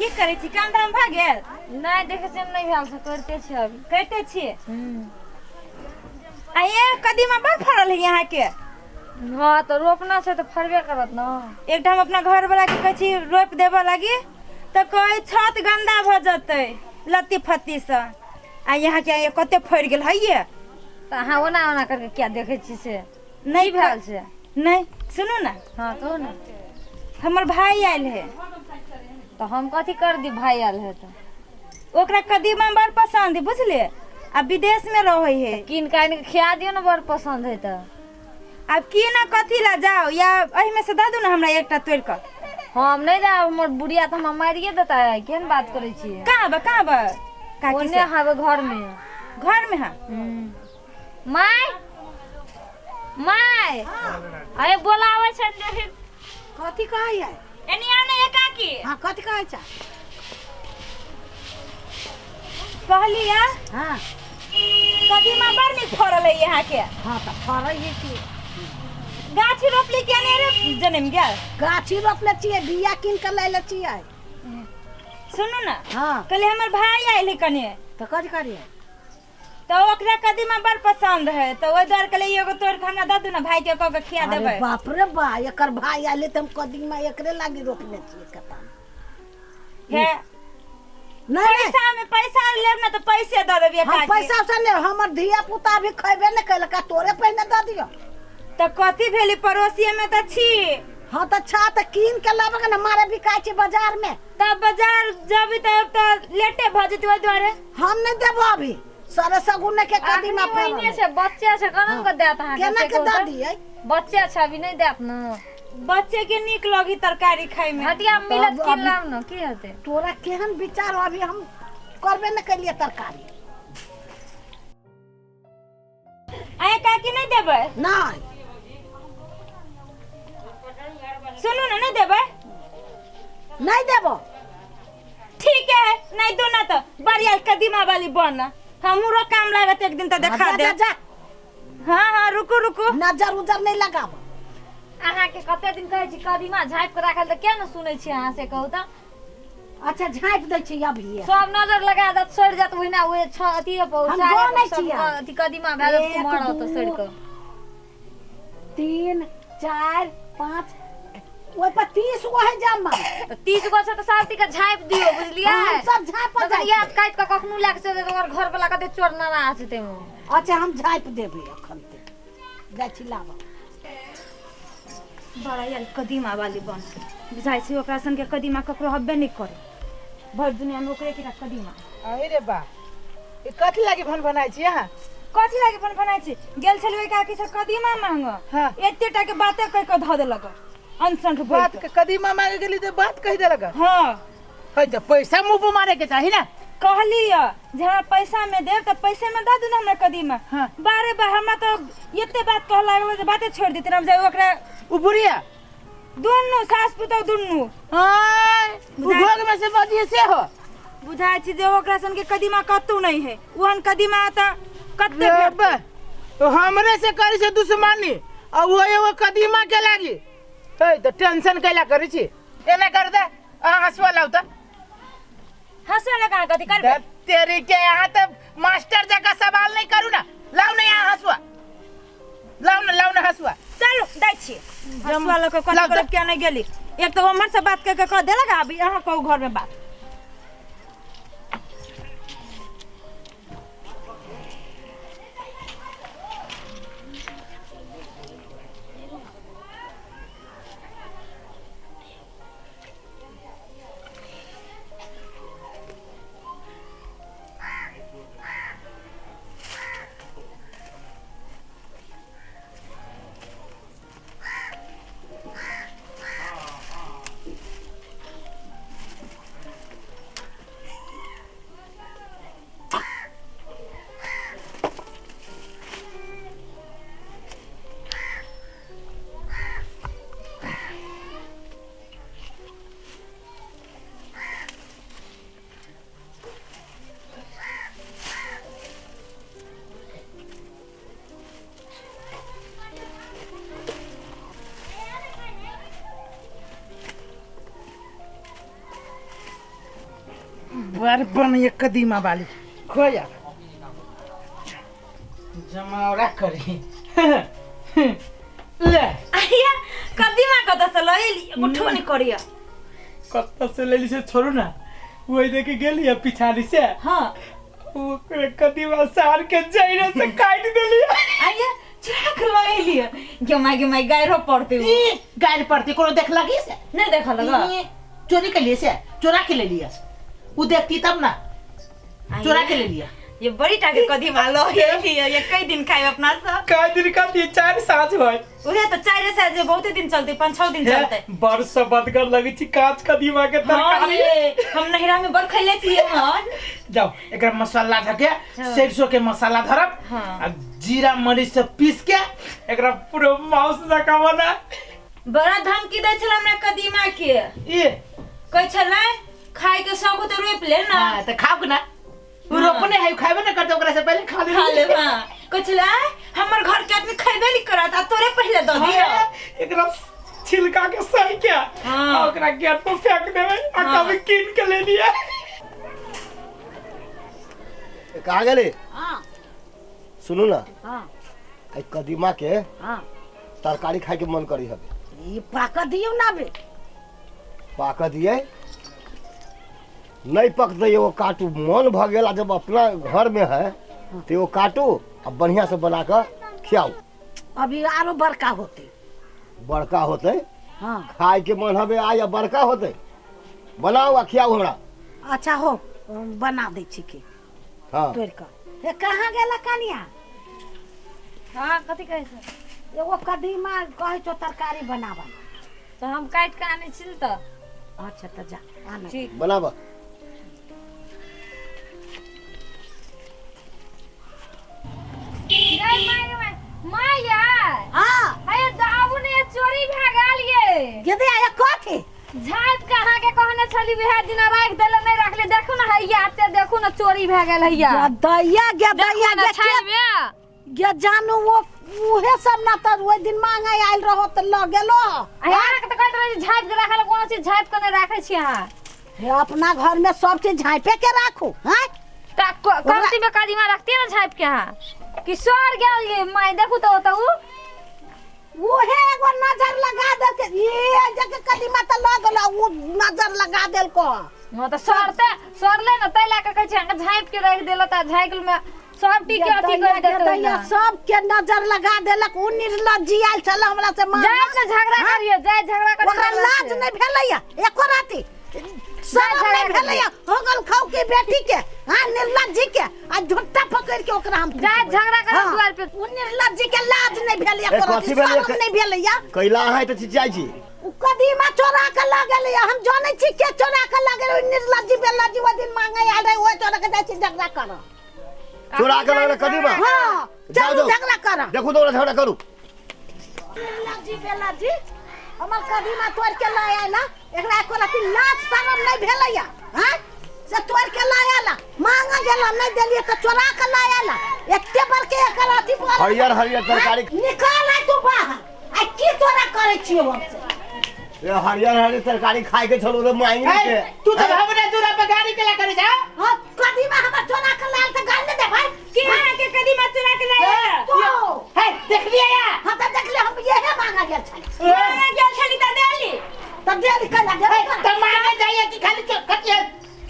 की करे छी? काम धाम भ गेल? नहीं देखे से नहीं भेल से करते छी अभी। करते छी। आ ये कदीमा बड़ फड़ल है यहाँ के। हाँ तो रोपना से तो फरबे करत ना। एक ठाम अपना घर वाला के कह छी रोप देबो लगी तो कोई छत गंदा भ जते लत्ती फत्ती से। आ यहाँ के ये कते फड़ गेल है ये। तो हाँ ओना ओना करके क्या देखे छी से नहीं भेल से। नहीं सुनू ना, हाँ कहो ना। हमर भाई आयल है तो हम कथी कर दी भाई आल है तो ओकरा कदीमा बड़ पसंद है बुझले। आ विदेश में रहे है। किन कान के खिया दियो ना बड़ पसंद है तो। अब की ना कथी ला जाओ या एही में से द दू ना हमरा एकटा तोड़ कर। हम नहीं जा हमर बुढ़िया तो हम मारिए देता है। केन बात करे छी? कहां बा काकी ओने से हवे घर में। घर में हां। माय माय अरे बोलावे छ देख कथी कहै है? एनी आने ये काकी हाँ कथी कहै छ? कहलिया हाँ कदीमा बड़ निक फड़ल है यहाँ के। हाँ तो फड़ै है कि गाछी रोपली के ने रे जन्म गेल। गाछी रोपले छियै, बिया कीन के लैले छियै। सुनू ना, हाँ कल हमर भाई आइल है कने तो कथी करिए? तो ओकरा कदीमा बड़ पसंद है तो ओइ द्वार के लिए एगो तोड़ के हमरा द दू ना भाई के कह के खिया देबै। अरे बाप रे बा, एकर भाई आले त हम कदीमा एकरे लागी रोपले छियै कता। है नहीं पैसा लेब ना तो पैसे द देबे हम काकी। पैसा से ले, हमर धिया पुता भी खैबे न कैलका, तोरे पहिने द दियो। तो कथी भेली पड़ोसिए में तो छी। हाँ तो छा त कीन के लाबे न मारे बिकाय छै बाजार में। तब बाजार जब तो लेटे भ जती ओइ द्वारे। हम नहीं देबो अभी सारे सगुन के कदीमा पे ओइने से बच्चे से कनम के देत है। केना के द दियै? बच्चे छ अभी नहीं देत ना। बच्चे के निक लगी तरकारी खाए में। हटिया मिलत की लाम न की होते? तोरा केहन विचार अभी हम करबे न कैलिए तरकारी। आए काकी नहीं देबै? नहीं सुनू ना, नहीं देबै? नहीं देबो। ठीक है नहीं दो ना तो बढ़िया कदीमा वाली बन। हमरो काम लागत एक दिन तो देखा दे। जा हाँ हाँ रुको रुको। नजर उजर नहीं लगाबो। अहाँ के कते दिन कहै छी कदीमा झाइप के राखल त क्या न सुनै छी अहाँ से कहू त। अच्छा झाँप दै छी अभी। सब नजर लगा दत सड़ जात ओहिना ओए छ अथी हम गनै छी अथी कदीमा भए जात मर त सड़ के। 3 4 5 ओइ पर 30 गो है जमा। त 30 गो से त साथी के झाइप दियो बुझलियै? हम सब झाँप मगर याद काट के कखनो लाग से तोर घर वाला कते चोर ना आ छै तेम। अच्छा हम झाँप देबे अखन ते जाइ छी लाबो। बड़ा यार कदीमा वाली बन बुझाइ छै ओकरा सन के कदीमा ककरो हब्बे नहीं करे। भर दुनिया में ओकरे के कदीमा। अरे बा ए कथी लागी भन बनाइ छी यहाँ? कथी लागे बन बनाइ छी? गेल छलवे काकी से कदीमा मांग। हाँ। एते टा के बातें कह के ध देलक। अनसन के बात के कदीमा मांगे गेली तो बात कह दे लगा। हां है तो पैसा मुंह पे मारे के चाही ना। कहलिया जे हमरा पैसा में देब त पैसे में द दू ना हमरा कदीमा। हाँ। बारे बा हमरा तो एते बात कह लागल जे बातें छोड़ देते हम जाए ओकरा उ बुढ़िया दुन्नु सास पुतौ दुन्नु। हां उ भोग में से बदिए से हो। बुझाइ छी जे ओकरा सन के कदीमा कतौ नहीं है। ओहन कदीमा त कते रे भेट। बा तो हमरे से करी से दुश्मनी अब वो एगो कदीमा के लागी है तो टेंशन कैला करी छी। एना कर दे आ हंसवा लाउ त। हंसवा लगा कथी करबे? तेरी के यहाँ तो मास्टर जगह सवाल नहीं करू ना। लाउ ना यहाँ हंसवा। लाउ ना हंसवा। चलो दै छी। हंसवा लग कथी लाउ करब त। क्या नहीं गेली। एक तो हमर से बात के कह देलक अभी अहाँ कहू घर में बात। बार बन ये कदीमा वाली खोया जमावड़ा करी ले आइया कदीमा कत से लइली उठो नहीं करिया कत्ता से ले ली से छोड़ू ना वही देखे गेली पिछाड़ी से हां वो कदीमा सार के जाइने से काट देली आइया चुरा के लइली के माई गायरो पड़ते हो गाय पड़ती कोनो देख लगी से नहीं देखा लगा चोरी के लिए से चोरा के ले लिया वो देखती तब ना चोरा के ले लिया ये बड़ी टाके कदीमा लइली ये कई दिन खाए अपना सब का दिन का 4 साँझ होय उहे तो 4 से बहुत दिन चलते 5-6 दिन चलते बरस बदगर लगी छी कांच कदीमा के तरकारी हम नहिरा में बड़ खइले छी हम जाओ एकरा मसाला धके सरसों के मसाला धरब आ जीरा मरीच से पीस के एकरा पूरा मांस जका बना बड़ा धमकी दै छला हमरा कदीमा के ये कह छला खाए के सब तो रोप ले ना हां तो खाओ ना वो रोपने है खाइबे ना करते ओकरा से पहले खा ले हां कह छला हमर घर के आदमी खाइबे नहीं करत आ तोरे पहले द दिया एकरा छिलका के सही क्या हां ओकरा गेट पर फेंक देबै आ कभी कीन के ले लिया कहाँ गेली हां सुनू ना हां आई कदीमा के हां तरकारी खाए के मन करी हबे ये पाका दियो ना बे पाक दिए नहीं पक दे वो काटू मन भ गेला जब अपना घर में है तो वो काटू अब बढ़िया से बना कर खियाऊ अभी आरो बड़का होते बड़का होते हां खाए के मन हबे आ या बड़का होते बनाओ आ खियाऊ हमरा अच्छा हो बना दे छी के हाँ तोड़ का ये कहां गेला कनिया हां कथि कहै छै एगो कदीमा कहे छो तरकारी बनावा तो हम काट के आने छिल त अच्छा त जा आना ठीक बनाबा माया हां अरे दाबू ने चोरी भ गेल ये यदि आया कथि झाट कहाँ के कहने छली वह दिन राख देले नहीं रखले देखू ना हैया आते देखू ना चोरी भ गेल हैया दैया गे दैया गे छाइबे गे जानू वो उहे सब ना त ओइ दिन मांगा आइल रहो त ल गेलो अहाँ के त कहत रही झाट के रखल कोनो चीज झाट के नहीं राखे छी अहाँ हे अपना घर में सब चीज झाँपे के राखू हैं कमती में कदीमा रखती है ना झाप के अहाँ कि सर गेल ये माय देखू तो उहे एगो नजर लगा दे के ये जके कदीमा त ल गेलो उ नजर लगा देल को न तो सरले न तै लाके कहै छी अहाँ झाप के रख देलो त झाइकल में सब टी के अथी कर देते दैया सब के नजर लगा देलक उ निर्लज्जी आइल छल हमरा से मां जाय न झगड़ा करियो जाय झगड़ा करियो ओकरा लाज नहीं भेलैया एको राती शरम नहीं भेलैया हो गल खाऊ के बेटी के हां निर्लज्जी के आ झुट्टा पकड़ के ओकरा हम जाय झगड़ा कर द्वार पे उ निर्लज्जी के लाज नहीं भेलैया ए, कोनो कथी भेलैया? शरम नहीं भेलैया कैला है तो चिचियाई छी उ कदीमा चोरा के ला गेलैया हम जानै छी के चोरा के ला गेलै निर्लज्जी बेलज्जी ओ दिन मांगे आल रहे ओए चोरा के जाय छी झगड़ा कर चोरा के लगले कदीमा हां जाओ, चलू जाओ। झगड़ा कर देखो तो झगड़ा करू निर्लज्जी बेलज्जी हमर कदीमा तोड़ के ला आइला एकरा एको राती लाज शरम नहीं भेलैया हैं से तोड़ के ला आइला मांगा गेला नहीं देलिए त चोरा के ला आइला एते बार के एकर अथी पर हरियर हरियर तरकारी निकाल आ तू बाहर आ की तोरा करे छियो हमसे ये हरियर हरियर तरकारी खाए के छलो रे मांगी के तू तो हमरा दूरा पे गाड़ी के ला करे जा हां कदीमा हमर चोरा के लाल त गाल दे भाई के के कदीमा चुरा के लाया तू है देख लिया या हां त देख ले हम ये मांगा गेल छल मांगा गेल छली त देली तब दे निकल दे त मांगे जाइए कि खाली कटिए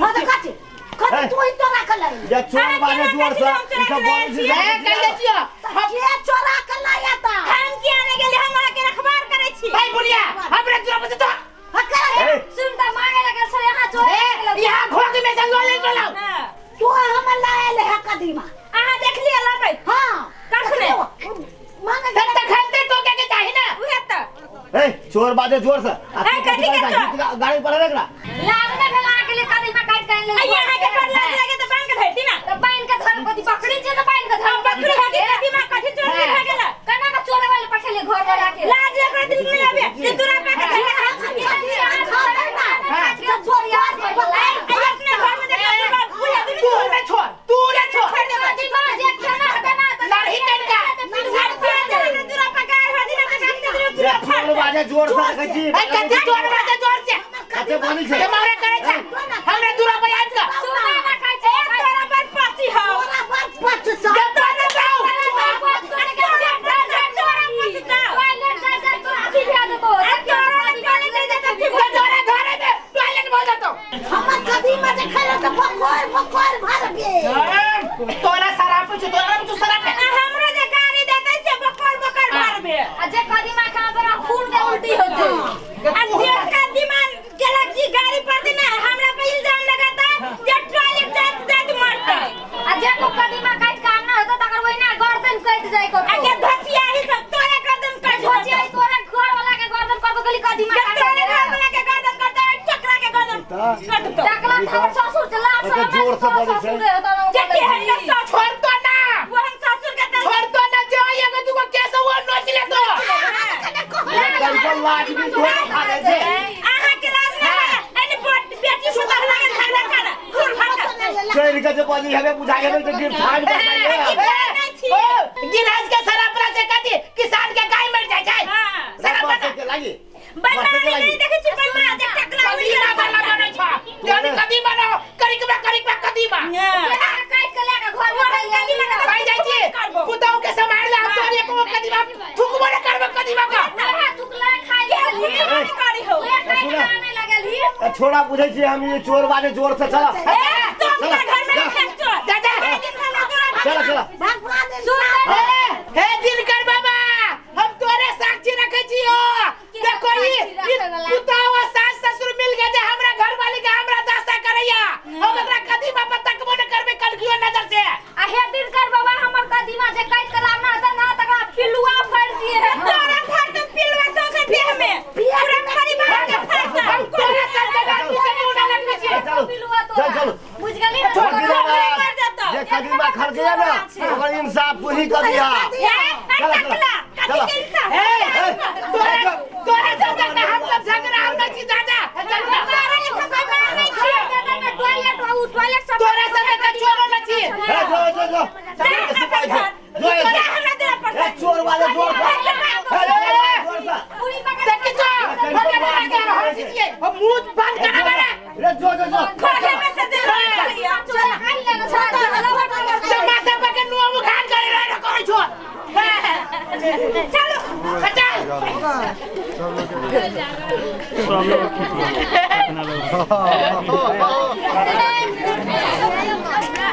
हां त कथि कथि तू ही चोरा के लाई ये चोर बाने जोर से ई सब बोल से ए कहिए छियो हम ये चोरा के लाया त हम के आने गेली हम आके रखबार करे छी भाई बुढ़िया हमरा दूरा पे तो ए, सुन त मांगे लगे छले यहाँ चोरी यहाँ घोड़ में से लो ले लो तू हम लाया ले है कदीमा अहाँ देख लिया लबै हां कखने मांगा तब तक खलते तो के चाहि ना उहे त ए चोर बाजे जोर से ए, कथी के चोर? गाड़ी पर रखला लागने भेला के लिए कदीमा काट के ले अइया अहाँ के पर लाज लगे त बांध के धरती ना तो पाइन के धर कथि पकड़ी छै तो पाइन के धर पकड़ी होती कदीमा कथि चोरी भ गेला कना का चोरे वाले पठेले घर वाला के लाज लगे दिल में आवे से दूरा पे के चोरी यार अपने घर में देखा बुढ़िया तू रे छोड़ कदीमा जे खाना हटाना लड़ही कनका दूरा पे गाय भाजी ना ये चोर बाजे जोर से कहै छी ए कथि चोर बाजे जोर से कते बनी से जमावड़ा करे छा हमरा दूरा पे आज का सुने ना कहै छै तोरा पर पाची हो तोरा पर 500 जब तो न जाओ हमर कदीमा जे खैला त बकोर भर गेल तोरा शराब पूछ तोरा तू शराब है हमरा जे गाड़ी देतै से बकर भरबे जे कदीमा खा बड़ा खून के उल्टी होते आ जे कदीमा गैलेक्सी गाड़ी पर ना हमरा पे इल्जाम लगाता जे ट्राली जात मारतै आ जे को कदीमा काट के आना होता तकर वही ना गर्दन कट जाय को आ के धसिया ही सब तोरे गर्दन कट सोचे आई तोरा घर वाला के गर्दन कर दो गली कदीमा काट तोरे घर वाला के गर्दन करता टकरा के गर्दन कट दो टकला था ससुर चला अच्छा, जोर से बोले छै। जे के है ना सच छोड़ दो ना वो हम ससुर के तरफ छोड़ दो ना जो ये के तू कैसे वो नोच ले तो कल लाज भी धोए खा ले छे आहा के राज में एनी बेटी सुता लगे झगड़ा कर खून फटा चोर के जे बाजी हमें बुझा गेल तो गिर फाड़ दे गिलास के शराब से कथी किसान के गाय मर जाय छै शराब के लागी बन्ना नहीं देखे छी बन्ना जे टकरा कदीमा वाला बनै छ जानी कदीमा न करिकबा कदीमा काट के लेके घर में कदीमा के भाई जाय छी पुताऊ के संभाल ले हम तोरे को कदीमा थुकबो न करबो कदीमा का ओहे टुकला खाई ले करी हो ओहे काट के आने लगल छोड़ा बुझे छी हम ये चोर वाले जोर से चला तो घर में फेंक चो दादा चला चला भगवान सुन हे दिनकर बाबा हम तोरे साक्षी रखे छी हो देखो ई पुताऊ सास ससुर मिल गए जे हमरा घर वाली के हमरा दासा करैया हम एकरा कदीमा पर तकबो न करबे कलकियो नजर से आ हे दिनकर बाबा हमर कदीमा जे काट के लावना त ना तकरा पिलुआ फाड़ दिए तोरा घर तो पिलवा सौसे देह में पूरा खरी बाहर के फरता हम तोरे साथ जगह तू से उड़ा लगने छी चल पिलुआ तो चल बुझ गेली ना छोड़ दिया कर देता ये कदीमा खर गया ना अगर इंसाफ पूरी कर दिया चला चला चला तोरे से जगह हम सब झगड़ा हम नहीं छी दादा चल टॉयलेट सब तोरे से जगह छोड़ो न छी जो चोर वाले जोर पूरी पकड़ देख जो हम लगा के हम छी हम मुंह बंद करा बड़ा जो घर में से दे चल खाई ले जो माथा पकड़ नु हम खान करे रह कोई छो चलो चल चल